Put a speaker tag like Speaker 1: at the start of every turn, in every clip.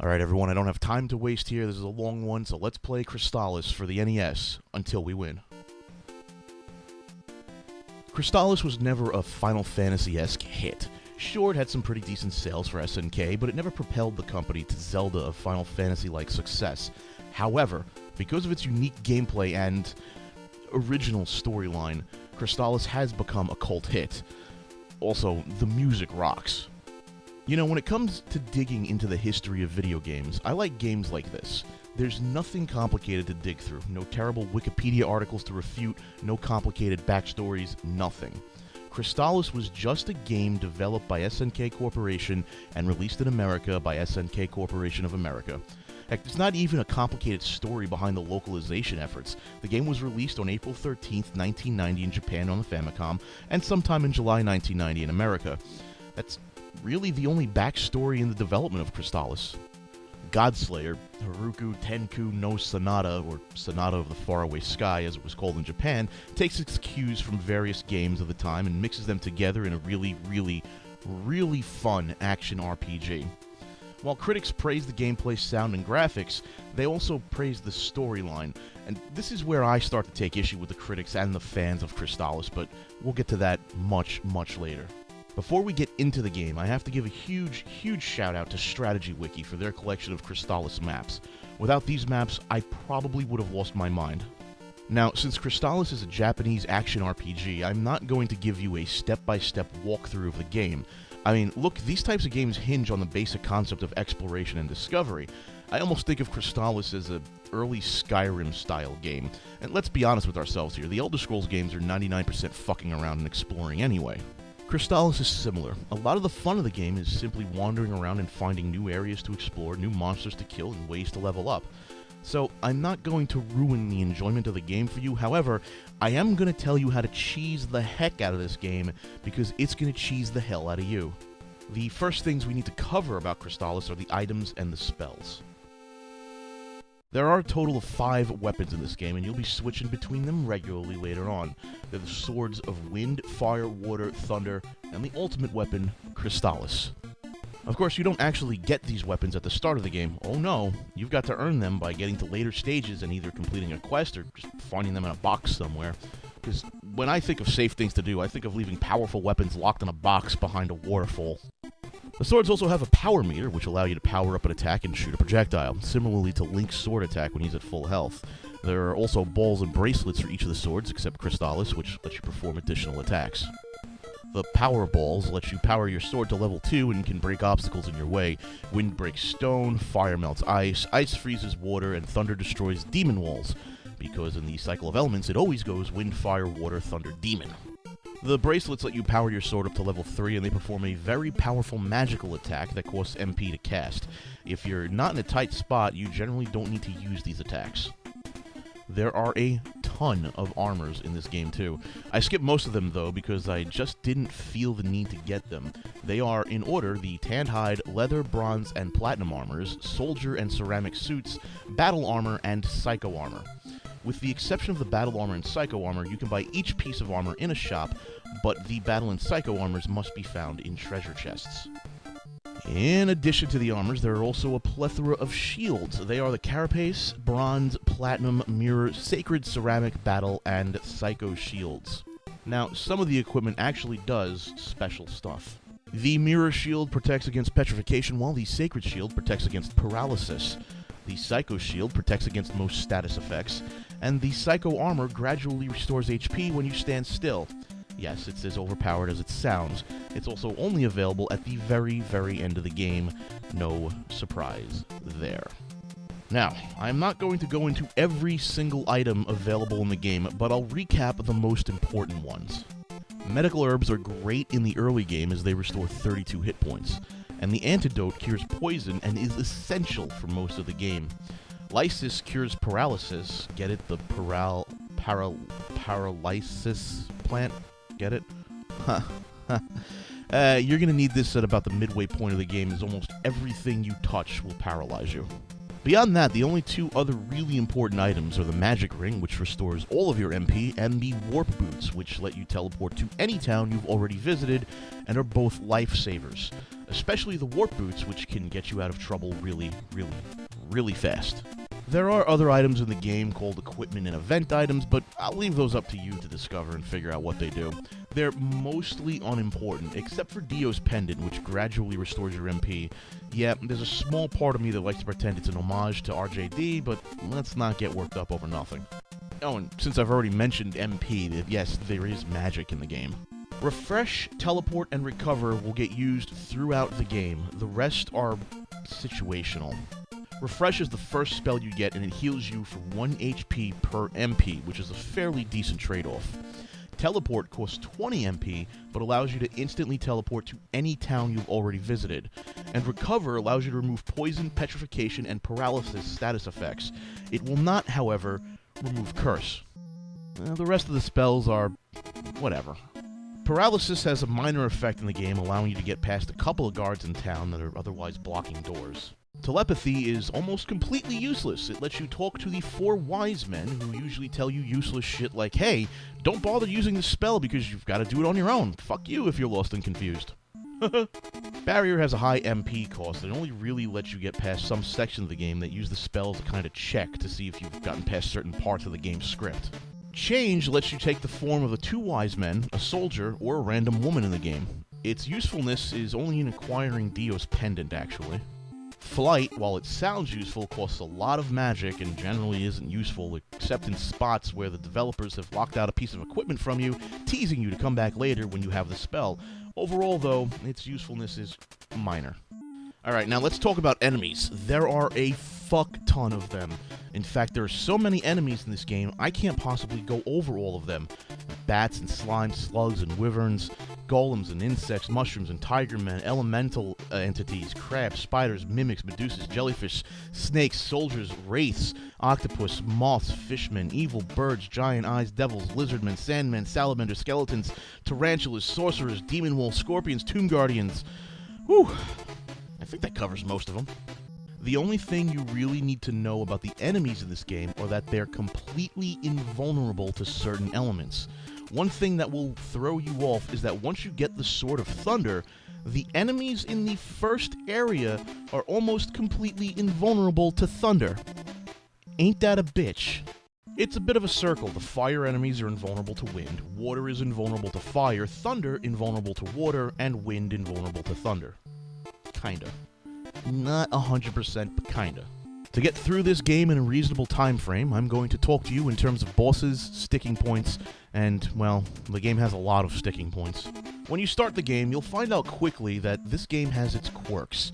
Speaker 1: Alright everyone, I don't have time to waste here, this is a long one, so let's play Crystalis for the NES until we win. Crystalis was never a Final Fantasy-esque hit. Sure, it had some pretty decent sales for SNK, but it never propelled the company to Zelda of Final Fantasy-like success. However, because of its unique gameplay and original storyline, Crystalis has become a cult hit. Also, the music rocks. You know, when it comes to digging into the history of video games, I like games like this. There's nothing complicated to dig through, no terrible Wikipedia articles to refute, no complicated backstories, nothing. Crystalis was just a game developed by SNK Corporation and released in America by SNK Corporation of America. Heck, there's not even a complicated story behind the localization efforts. The game was released on April 13th, 1990 in Japan on the Famicom, and sometime in July 1990 in America. That's really the only backstory in the development of Crystalis. Godslayer, Haruku Tenku no Sonata, or Sonata of the Faraway Sky as it was called in Japan, takes its cues from various games of the time and mixes them together in a really fun action RPG. While critics praise the gameplay, sound, and graphics, they also praise the storyline, and this is where I start to take issue with the critics and the fans of Crystalis, but we'll get to that much later. Before we get into the game, I have to give a huge shout out to Strategy Wiki for their collection of Crystalis maps. Without these maps, I probably would have lost my mind. Now, since Crystalis is a Japanese action RPG, I'm not going to give you a step-by-step walkthrough of the game. I mean, look, these types of games hinge on the basic concept of exploration and discovery. I almost think of Crystalis as an early Skyrim-style game. And let's be honest with ourselves here, the Elder Scrolls games are 99% fucking around and exploring anyway. Crystalis is similar. A lot of the fun of the game is simply wandering around and finding new areas to explore, new monsters to kill, and ways to level up. So, I'm not going to ruin the enjoyment of the game for you, however, I am going to tell you how to cheese the heck out of this game, because it's going to cheese the hell out of you. The first things we need to cover about Crystalis are the items and the spells. There are a total of 5 weapons in this game, and you'll be switching between them regularly later on. They're the swords of wind, fire, water, thunder, and the ultimate weapon, Crystalis. Of course, you don't actually get these weapons at the start of the game. Oh no, you've got to earn them by getting to later stages and either completing a quest or just finding them in a box somewhere. Because when I think of safe things to do, I think of leaving powerful weapons locked in a box behind a waterfall. The swords also have a power meter, which allow you to power up an attack and shoot a projectile, similarly to Link's sword attack when he's at full health. There are also balls and bracelets for each of the swords, except Crystalis, which lets you perform additional attacks. The power balls let you power your sword to level 2 and can break obstacles in your way. Wind breaks stone, fire melts ice, ice freezes water, and thunder destroys demon walls, because in the cycle of elements it always goes wind, fire, water, thunder, demon. The bracelets let you power your sword up to level 3, and they perform a very powerful magical attack that costs MP to cast. If you're not in a tight spot, you generally don't need to use these attacks. There are a ton of armors in this game too. I skipped most of them though because I just didn't feel the need to get them. They are, in order, the tanned hide, leather, bronze, and platinum armors, soldier and ceramic suits, battle armor, and psycho armor. With the exception of the battle armor and psycho armor, you can buy each piece of armor in a shop, but the battle and psycho armors must be found in treasure chests. In addition to the armors, there are also a plethora of shields. They are the carapace, bronze, platinum, mirror, sacred, ceramic, battle, and psycho shields. Now, some of the equipment actually does special stuff. The mirror shield protects against petrification, while the sacred shield protects against paralysis. The Psycho Shield protects against most status effects, and the Psycho Armor gradually restores HP when you stand still. Yes, it's as overpowered as it sounds. It's also only available at the very end of the game. No surprise there. Now, I'm not going to go into every single item available in the game, but I'll recap the most important ones. Medical herbs are great in the early game as they restore 32 hit points. And the antidote cures poison and is essential for most of the game. Lysis cures paralysis. Get it? The paralysis plant? Get it? You're gonna need this at about the midway point of the game, as almost everything you touch will paralyze you. Beyond that, the only two other really important items are the Magic Ring, which restores all of your MP, and the Warp Boots, which let you teleport to any town you've already visited, and are both lifesavers. Especially the Warp Boots, which can get you out of trouble really, really, really fast. There are other items in the game called equipment and event items, but I'll leave those up to you to discover and figure out what they do. They're mostly unimportant, except for Dio's Pendant, which gradually restores your MP. Yeah, there's a small part of me that likes to pretend it's an homage to RJD, but let's not get worked up over nothing. Oh, and since I've already mentioned MP, yes, there is magic in the game. Refresh, Teleport, and Recover will get used throughout the game. The rest are situational. Refresh is the first spell you get, and it heals you for 1 HP per MP, which is a fairly decent trade-off. Teleport costs 20 MP, but allows you to instantly teleport to any town you've already visited. And Recover allows you to remove poison, petrification, and paralysis status effects. It will not, however, remove Curse. The rest of the spells are whatever. Paralysis has a minor effect in the game, allowing you to get past a couple of guards in town that are otherwise blocking doors. Telepathy is almost completely useless. It lets you talk to the 4 wise men who usually tell you useless shit like, hey, don't bother using this spell because you've got to do it on your own. Fuck you if you're lost and confused. Barrier has a high MP cost and only really lets you get past some sections of the game that use the spell as a kind of check to see if you've gotten past certain parts of the game's script. Change lets you take the form of the 2 wise men, a soldier, or a random woman in the game. Its usefulness is only in acquiring Dio's Pendant, actually. Flight, while it sounds useful, costs a lot of magic and generally isn't useful except in spots where the developers have locked out a piece of equipment from you, teasing you to come back later when you have the spell. Overall, though, its usefulness is minor. Alright, now let's talk about enemies. There are a fuck ton of them. In fact, there are so many enemies in this game, I can't possibly go over all of them. Bats and slimes, slugs and wyverns, golems and insects, mushrooms and tigermen, elemental entities, crabs, spiders, mimics, medusas, jellyfish, snakes, soldiers, wraiths, octopus, moths, fishmen, evil birds, giant eyes, devils, lizardmen, sandmen, salamanders, skeletons, tarantulas, sorcerers, demon wolves, scorpions, tomb guardians. Whew, I think that covers most of them. The only thing you really need to know about the enemies in this game are that they're completely invulnerable to certain elements. One thing that will throw you off is that once you get the Sword of Thunder, the enemies in the first area are almost completely invulnerable to thunder. Ain't that a bitch? It's a bit of a circle. The fire enemies are invulnerable to wind, water is invulnerable to fire, thunder invulnerable to water, and wind invulnerable to thunder. Kinda. Not 100%, but kinda. To get through this game in a reasonable time frame, I'm going to talk to you in terms of bosses, sticking points, and, well, the game has a lot of sticking points. When you start the game, you'll find out quickly that this game has its quirks.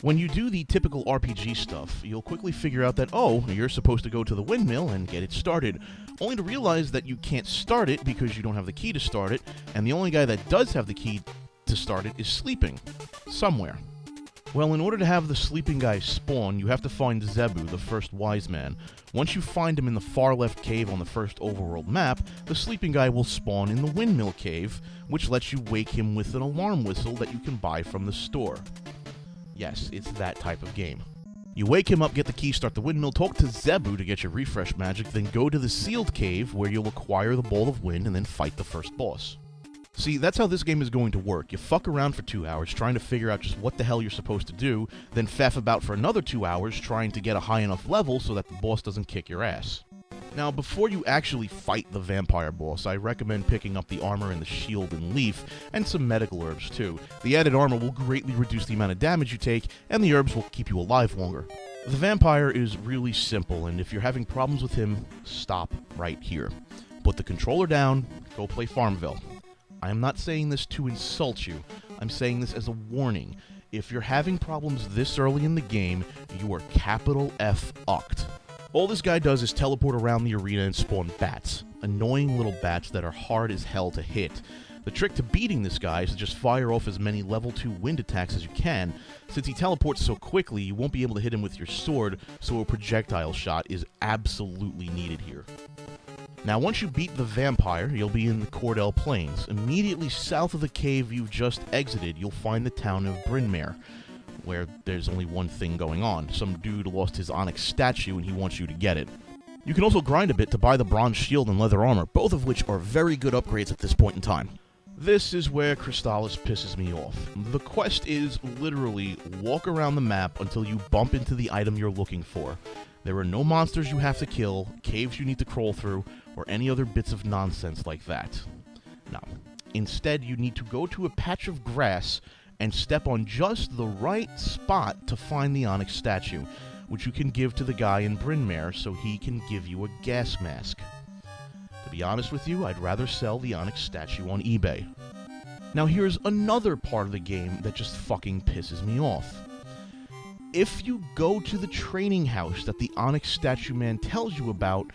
Speaker 1: When you do the typical RPG stuff, you'll quickly figure out that, oh, you're supposed to go to the windmill and get it started, only to realize that you can't start it because you don't have the key to start it, and the only guy that does have the key to start it is sleeping. Somewhere. Well, in order to have the sleeping guy spawn, you have to find Zebu, the first wise man. Once you find him in the far left cave on the first overworld map, the sleeping guy will spawn in the windmill cave, which lets you wake him with an alarm whistle that you can buy from the store. Yes, it's that type of game. You wake him up, get the key, start the windmill, talk to Zebu to get your refresh magic, then go to the sealed cave where you'll acquire the ball of wind and then fight the first boss. See, that's how this game is going to work. You fuck around for 2 hours trying to figure out just what the hell you're supposed to do, then faff about for another 2 hours trying to get a high enough level so that the boss doesn't kick your ass. Now, before you actually fight the vampire boss, I recommend picking up the armor and the shield and leaf, and some medical herbs too. The added armor will greatly reduce the amount of damage you take, and the herbs will keep you alive longer. The vampire is really simple, and if you're having problems with him, stop right here. Put the controller down, go play Farmville. I am not saying this to insult you, I'm saying this as a warning. If you're having problems this early in the game, you are capital F-ucked. All this guy does is teleport around the arena and spawn bats. Annoying little bats that are hard as hell to hit. The trick to beating this guy is to just fire off as many level 2 wind attacks as you can. Since he teleports so quickly, you won't be able to hit him with your sword, so a projectile shot is absolutely needed here. Now, once you beat the vampire, you'll be in the Cordell Plains. Immediately south of the cave you've just exited, you'll find the town of Brynmare. where there's only one thing going on. Some dude lost his onyx statue and he wants you to get it. You can also grind a bit to buy the bronze shield and leather armor, both of which are very good upgrades at this point in time. This is where Crystalis pisses me off. The quest is literally walk around the map until you bump into the item you're looking for. There are no monsters you have to kill, caves you need to crawl through, or any other bits of nonsense like that. No. Instead, you need to go to a patch of grass and step on just the right spot to find the onyx statue, which you can give to the guy in Brynmare so he can give you a gas mask. To be honest with you, I'd rather sell the onyx statue on eBay. Now here's another part of the game that just fucking pisses me off. If you go to the training house that the onyx statue man tells you about,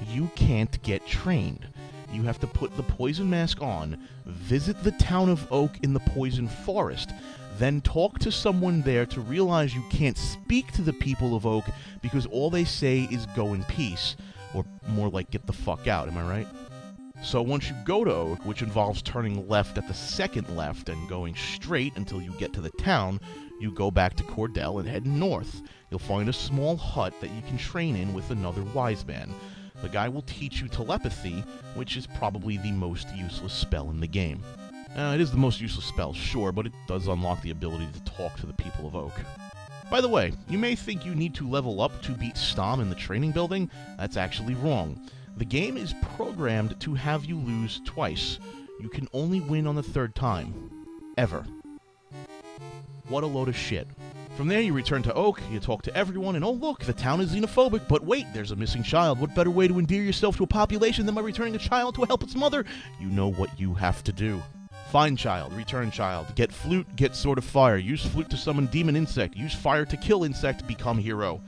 Speaker 1: you can't get trained. You have to put the poison mask on, visit the town of Oak in the poison forest, then talk to someone there to realize you can't speak to the people of Oak because all they say is go in peace, or more like get the fuck out, am I right? So once you go to Oak, which involves turning left at the second left and going straight until you get to the town, you go back to Cordell and head north. You'll find a small hut that you can train in with another wise man. The guy will teach you telepathy, which is probably the most useless spell in the game. It is the most useless spell, sure, but it does unlock the ability to talk to the people of Oak. By the way, you may think you need to level up to beat Stom in the training building. That's actually wrong. The game is programmed to have you lose twice. You can only win on the third time. Ever. What a load of shit. From there, you return to Oak, you talk to everyone, and oh look, the town is xenophobic, but wait, there's a missing child. What better way to endear yourself to a population than by returning a child to help its mother? You know what you have to do. Find child, return child, get flute, get sword of fire, use flute to summon demon insect, use fire to kill insect, become hero.